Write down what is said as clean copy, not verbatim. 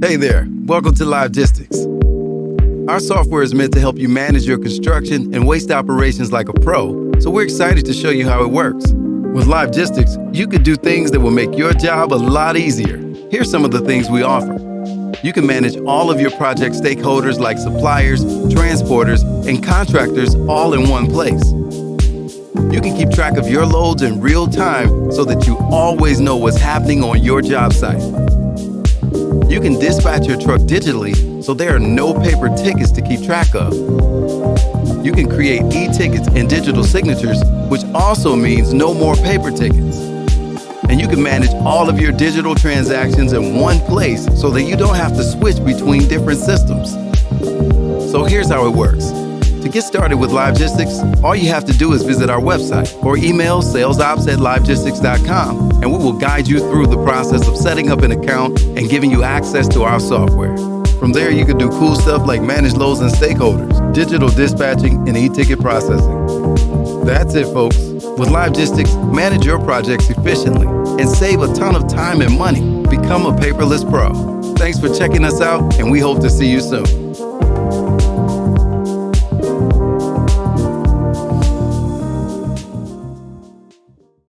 Hey there, welcome to Livegistics. Our software is meant to help you manage your construction and waste operations like a pro, so we're excited to show you how it works. With Livegistics, you can do things that will make your job a lot easier. Here's some of the things we offer. You can manage all of your project stakeholders like suppliers, transporters, and contractors all in one place. You can keep track of your loads in real time so that you always know what's happening on your job site. You can dispatch your truck digitally so there are no paper tickets to keep track of. You can create e-tickets and digital signatures, which also means no more paper tickets. And you can manage all of your digital transactions in one place so that you don't have to switch between different systems. So here's how it works. To get started with Livegistics, all you have to do is visit our website or email salesops@livegistics.com, and we will guide you through the process of setting up an account and giving you access to our software. From there, you can do cool stuff like manage loads and stakeholders, digital dispatching, and e-ticket processing. That's it, folks. With Livegistics, manage your projects efficiently and save a ton of time and money. Become a paperless pro. Thanks for checking us out, and we hope to see you soon.